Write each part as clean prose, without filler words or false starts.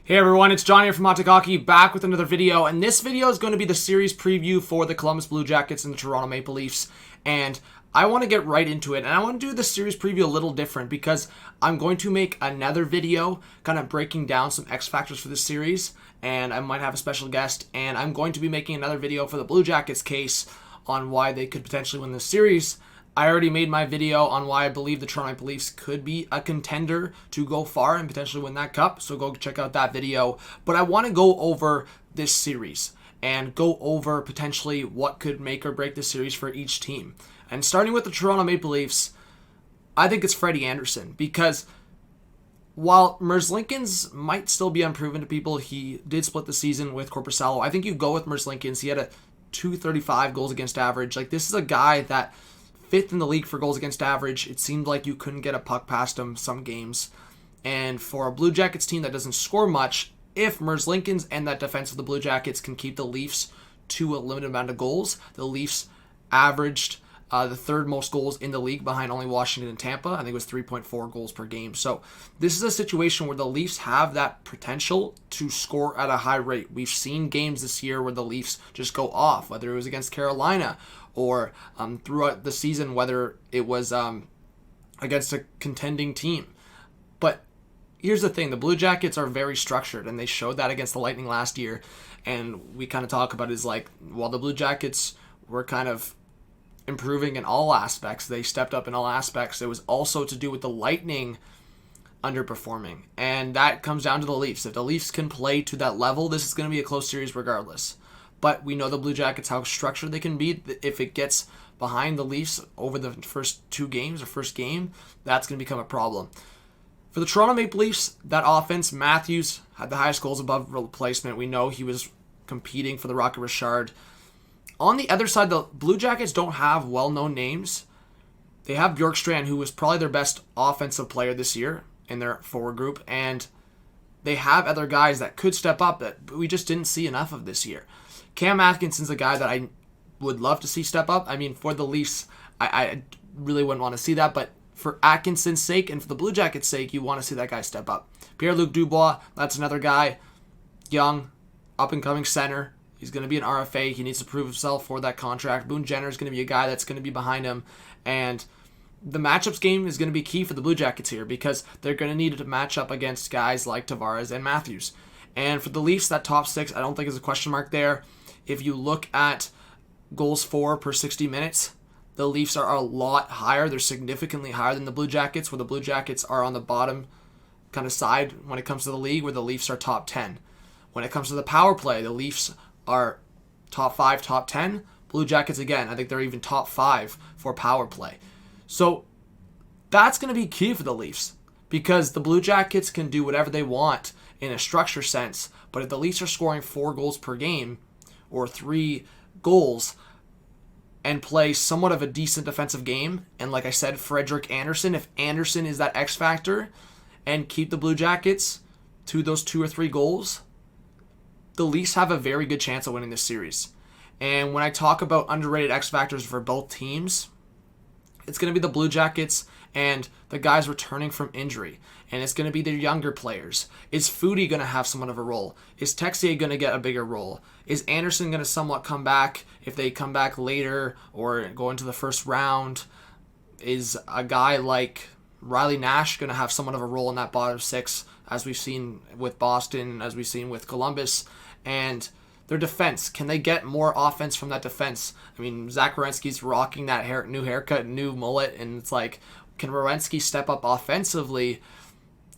Hey everyone, it's John here from RPO Bay Adelaide, back with another video, and this video is going to be the series preview for the Columbus Blue Jackets and the Toronto Maple Leafs, and I want to get right into it, and I want to do the series preview a little different because I'm going to make another video kind of breaking down some X factors for this series, and I might have a special guest, and I'm going to be making another video for the Blue Jackets case on why they could potentially win this series. I already made my video on why I believe the Toronto Maple Leafs could be a contender to go far and potentially win that cup, so go check out that video. But I want to go over this series and go over potentially what could make or break the series for each team. And starting with the Toronto Maple Leafs, I think it's Freddie Andersen, because while Merzlikins might still be unproven to people, he did split the season with Korpisalo. I think you go with Merzlikins. He had a .235 goals against average. Like, this is a guy that fifth in the league for goals against average. It seemed like you couldn't get a puck past him some games. And for a Blue Jackets team that doesn't score much, if Merzlikins and that defense of the Blue Jackets can keep the Leafs to a limited amount of goals, the Leafs averaged the third most goals in the league behind only Washington and Tampa. I think it was 3.4 goals per game. So this is a situation where the Leafs have that potential to score at a high rate. We've seen games this year where the Leafs just go off, whether it was against Carolina or throughout the season, whether it was against a contending team. But here's the thing, the Blue Jackets are very structured, and they showed that against the Lightning last year. And we kind of talk about it as like, while the Blue Jackets were kind of improving in all aspects, they stepped up in all aspects, it was also to do with the Lightning underperforming. And that comes down to the Leafs. If the Leafs can play to that level, this is going to be a close series regardless. But we know the Blue Jackets, how structured they can be. If it gets behind the Leafs over the first two games or first game, that's going to become a problem. For the Toronto Maple Leafs, that offense, Matthews had the highest goals above replacement. We know he was competing for the Rocket Richard. On the other side, the Blue Jackets don't have well-known names. They have Bjorkstrand, who was probably their best offensive player this year in their forward group, and they have other guys that could step up that we just didn't see enough of this year. Cam Atkinson's a guy that I would love to see step up. I mean, for the Leafs, I really wouldn't want to see that, but for Atkinson's sake and for the Blue Jackets' sake, you want to see that guy step up. Pierre-Luc Dubois, that's another guy, young, up-and-coming center. He's going to be an RFA. He needs to prove himself for that contract. Boone Jenner is going to be a guy that's going to be behind him. And the matchups game is going to be key for the Blue Jackets here because they're going to need to match up against guys like Tavares and Matthews. And for the Leafs, that top six, I don't think is a question mark there. If you look at goals for per 60 minutes, the Leafs are a lot higher. They're significantly higher than the Blue Jackets, where the Blue Jackets are on the bottom kind of side when it comes to the league, where the Leafs are top 10. When it comes to the power play, the Leafs are top 5, top 10. Blue Jackets, again, I think they're even top 5 for power play. So that's going to be key for the Leafs because the Blue Jackets can do whatever they want in a structure sense, but if the Leafs are scoring 4 goals per game or 3 goals and play somewhat of a decent defensive game, and like I said, Frederik Andersen, if Andersen is that X factor and keep the Blue Jackets to those 2 or 3 goals, the Leafs have a very good chance of winning this series. And when I talk about underrated X factors for both teams, it's going to be the Blue Jackets and the guys returning from injury. And it's going to be their younger players. Is Foudy going to have somewhat of a role? Is Texier going to get a bigger role? Is Andersen going to somewhat come back if they come back later or go into the first round? Is a guy like Riley Nash going to have somewhat of a role in that bottom 6, as we've seen with Boston, as we've seen with Columbus? And their defense, can they get more offense from that defense? I mean, Zach Werenski's rocking that new haircut, new mullet, and it's like, can Werenski step up offensively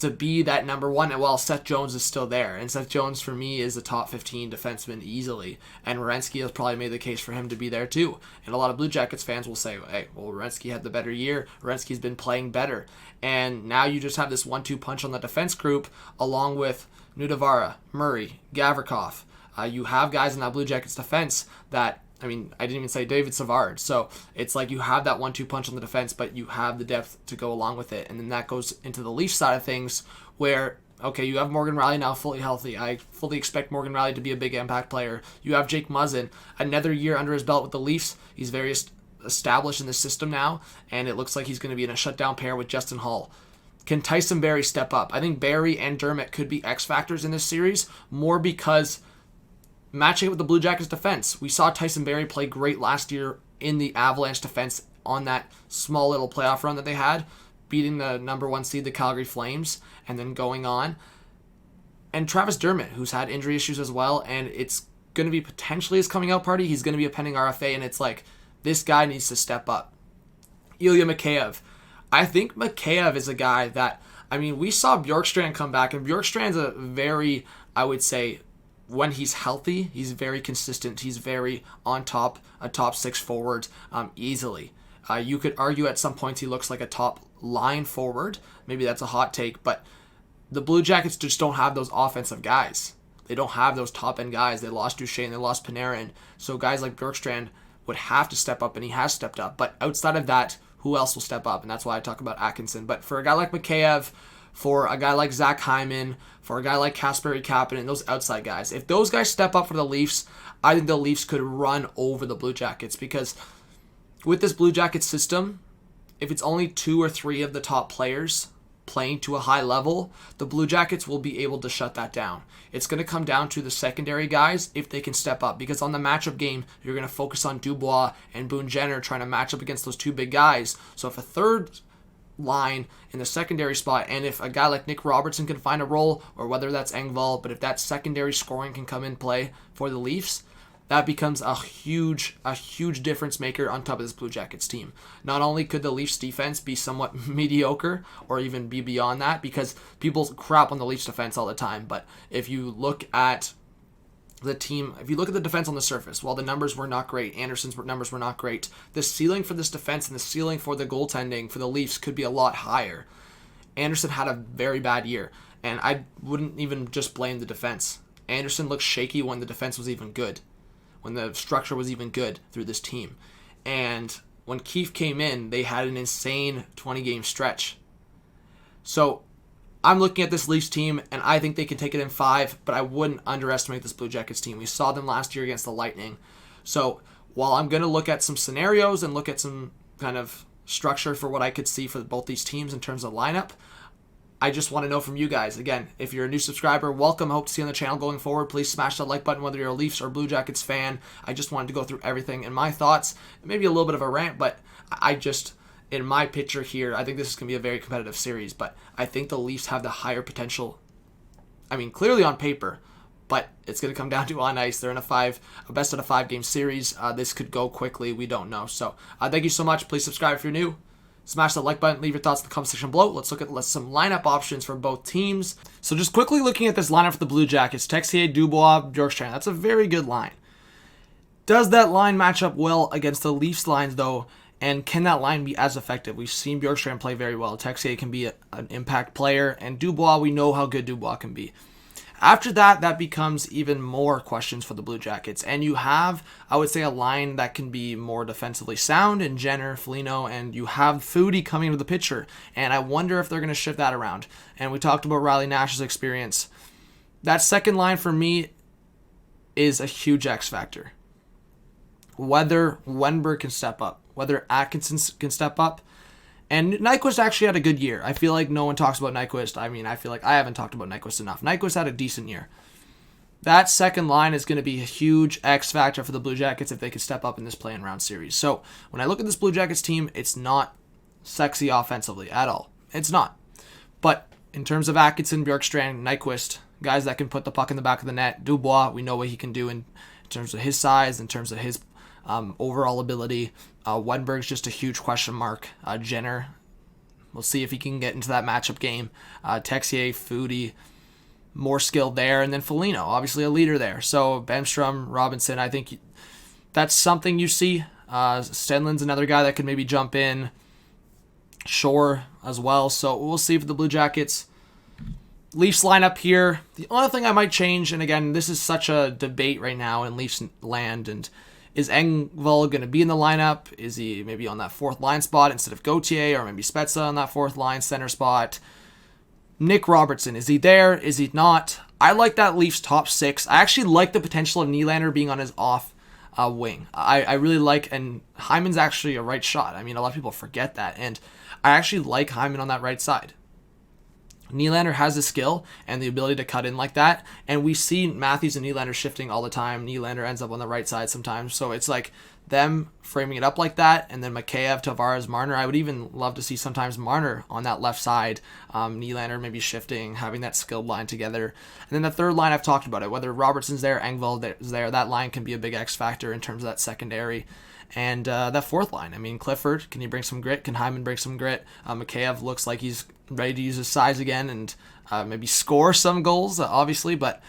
to be that number one? And while Seth Jones is still there, and Seth Jones for me is a top 15 defenseman easily, and Werenski has probably made the case for him to be there too. And a lot of Blue Jackets fans will say, hey, well, Werenski had the better year, Werenski's been playing better, and now you just have this 1-2 punch on the defense group along with Nudavara, Murray, Gavrikov. You have guys in that Blue Jackets defense that, I mean, I didn't even say David Savard. So it's like you have that 1-2 punch on the defense, but you have the depth to go along with it. And then that goes into the Leafs side of things where, okay, you have Morgan Rielly now fully healthy. I fully expect Morgan Rielly to be a big impact player. You have Jake Muzzin, another year under his belt with the Leafs. He's very established in the system now, and it looks like he's going to be in a shutdown pair with Justin Hall. can Tyson Barrie step up? I think Barrie and Dermott could be X factors in this series, more because matching up with the Blue Jackets defense. We saw Tyson Barrie play great last year in the Avalanche defense on that small little playoff run that they had, beating the number 1 seed, the Calgary Flames, and then going on. And Travis Dermott, who's had injury issues as well, and it's going to be potentially his coming out party. He's going to be a pending RFA, and it's like, this guy needs to step up. Ilya Mikheyev. I think Mikheyev is a guy that, I mean, we saw Bjorkstrand come back, and Bjorkstrand's a very, I would say, when he's healthy, he's very consistent. He's very on top, a top 6 forward easily. You could argue at some points he looks like a top line forward. Maybe that's a hot take, but the Blue Jackets just don't have those offensive guys. They don't have those top-end guys. They lost Duchesne, they lost Panarin. So guys like Bjorkstrand would have to step up, and he has stepped up. But outside of that, who else will step up? And that's why I talk about Atkinson. But for a guy like Mikheyev, for a guy like Zach Hyman, for a guy like Kasperi Kapanen, those outside guys, if those guys step up for the Leafs, I think the Leafs could run over the Blue Jackets, because with this Blue Jackets system, if it's only 2 or 3 of the top players playing to a high level, the Blue Jackets will be able to shut that down. It's going to come down to the secondary guys if they can step up, because on the matchup game, you're going to focus on Dubois and Boone Jenner trying to match up against those 2 big guys. So if a third line in the secondary spot, and if a guy like Nick Robertson can find a role, or whether that's Engvall, but if that secondary scoring can come in play for the Leafs, that becomes a huge difference maker on top of this Blue Jackets team. Not only could the Leafs defense be somewhat mediocre, or even be beyond that, because people crap on the Leafs defense all the time, but if you look at the team, if you look at the defense on the surface, while the numbers were not great, Anderson's numbers were not great, the ceiling for this defense and the ceiling for the goaltending for the Leafs could be a lot higher. Anderson had a very bad year, and I wouldn't even just blame the defense. Anderson looked shaky when the defense was even good, when the structure was even good through this team. And when Keefe came in, they had an insane 20-game stretch. So I'm looking at this Leafs team, and I think they can take it in 5, but I wouldn't underestimate this Blue Jackets team. We saw them last year against the Lightning. So while I'm going to look at some scenarios and look at some kind of structure for what I could see for both these teams in terms of lineup, I just want to know from you guys. Again, if you're a new subscriber, welcome. I hope to see you on the channel going forward. Please smash that like button whether you're a Leafs or Blue Jackets fan. I just wanted to go through everything and my thoughts. Maybe a little bit of a rant, but I just, in my picture here, I think this is going to be a very competitive series, but I think the Leafs have the higher potential. I mean, clearly on paper, but it's going to come down to on ice. They're in a best out of 5 game series. This could go quickly. We don't know. So thank you so much. Please subscribe if you're new. Smash that like button, leave your thoughts in the comment section below. Let's look at some lineup options for both teams. So just quickly looking at this lineup for the Blue Jackets, Texier, Dubois, Bjorkstrand. That's a very good line. Does that line match up well against the Leafs lines, though? And can that line be as effective? We've seen Bjorkstrand play very well. Texier can be an impact player, and Dubois, we know how good Dubois can be. After that, that becomes even more questions for the Blue Jackets. And you have, I would say, a line that can be more defensively sound in Jenner, Foligno, and you have Foodie coming into the picture. And I wonder if they're going to shift that around. And we talked about Riley Nash's experience. That second line for me is a huge X factor. Whether Wenberg can step up, whether Atkinson can step up. And Nyquist actually had a good year. I feel like no one talks about Nyquist. I mean, I feel like I haven't talked about Nyquist enough. Nyquist had a decent year. That second line is going to be a huge X factor for the Blue Jackets if they can step up in this play-in round series. So when I look at this Blue Jackets team, it's not sexy offensively at all. It's not. But in terms of Atkinson, Bjorkstrand, Nyquist, guys that can put the puck in the back of the net, Dubois, we know what he can do in terms of his size, in terms of his overall ability. Wenberg's just a huge question mark. Jenner, we'll see if he can get into that matchup game. Texier, Foodie, more skill there. And then Foligno, obviously a leader there. So Bemstrom, Robinson, I think that's something you see. Stenlin's another guy that could maybe jump in. Shore as well. So we'll see for the Blue Jackets. Leafs lineup here. The only thing I might change, and again, this is such a debate right now in Leafs land, and is Engvall going to be in the lineup? Is he maybe on that 4th line spot instead of Gauthier, or maybe Spezza on that 4th line center spot? Nick Robertson, is he there? Is he not? I like that Leafs top 6. I actually like the potential of Nylander being on his off wing. I really like, and Hyman's actually a right shot. I mean, a lot of people forget that, and I actually like Hyman on that right side. Nylander has the skill and the ability to cut in like that, and we see Matthews and Nylander shifting all the time. Nylander ends up on the right side sometimes, so it's like them framing it up like that, and then Mikheyev, Tavares, Marner. I would even love to see sometimes Marner on that left side, Nylander maybe shifting, having that skilled line together. And then the third line, I've talked about it, whether Robertson's there, Engvall is there, that line can be a big X factor in terms of that secondary. And that fourth line, I mean, Clifford, can he bring some grit? Can Hyman bring some grit? Mikheyev looks like he's ready to use his size again and maybe score some goals, obviously. But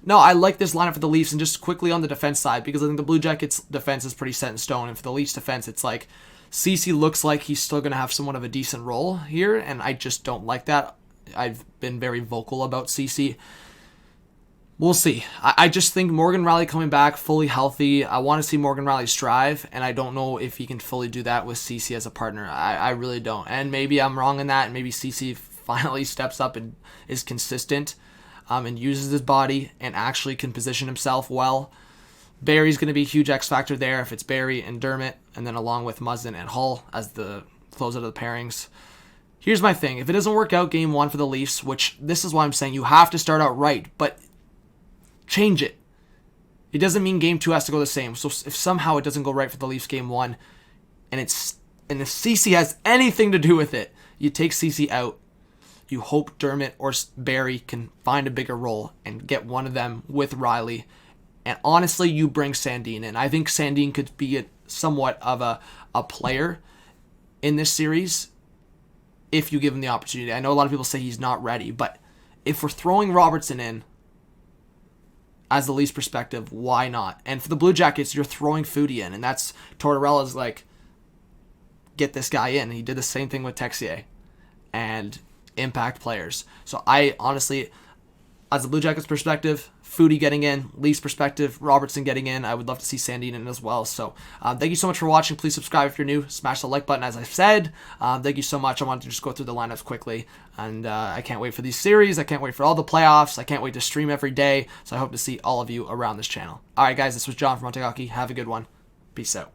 no, I like this lineup for the Leafs. And just quickly on the defense side, because I think the Blue Jackets' defense is pretty set in stone. And for the Leafs' defense, it's like Ceci looks like he's still going to have somewhat of a decent role here. And I just don't like that. I've been very vocal about Ceci. We'll see. I just think Morgan Rielly coming back fully healthy. I want to see Morgan Rielly strive, and I don't know if he can fully do that with Ceci as a partner. I really don't. And maybe I'm wrong in that, and maybe Ceci finally steps up and is consistent and uses his body and actually can position himself well. Barry's going to be a huge X factor there if it's Barry and Dermott, and then along with Muzzin and Hull as the closeout of the pairings. Here's my thing. If it doesn't work out game one for the Leafs, which this is why I'm saying you have to start out right, but change it. It doesn't mean game two has to go the same. So if somehow it doesn't go right for the Leafs game one, and if Ceci has anything to do with it, you take Ceci out. You hope Dermott or Barry can find a bigger role and get one of them with Rielly. And honestly, you bring Sandin in. I think Sandin could be somewhat of a player in this series if you give him the opportunity. I know a lot of people say he's not ready, but if we're throwing Robertson in, as the Leafs perspective, why not? And for the Blue Jackets, you're throwing Foodie in, and that's Tortorella's like, get this guy in. He did the same thing with Texier and impact players. So I honestly, as the Blue Jackets perspective, Foodie getting in, Leafs perspective, Robertson getting in. I would love to see Sandin in as well. So thank you so much for watching. Please subscribe if you're new. Smash the like button, as I said. Thank you so much. I wanted to just go through the lineups quickly. And I can't wait for these series. I can't wait for all the playoffs. I can't wait to stream every day. So I hope to see all of you around this channel. All right, guys, this was John from RPO Bay Adelaide. Have a good one. Peace out.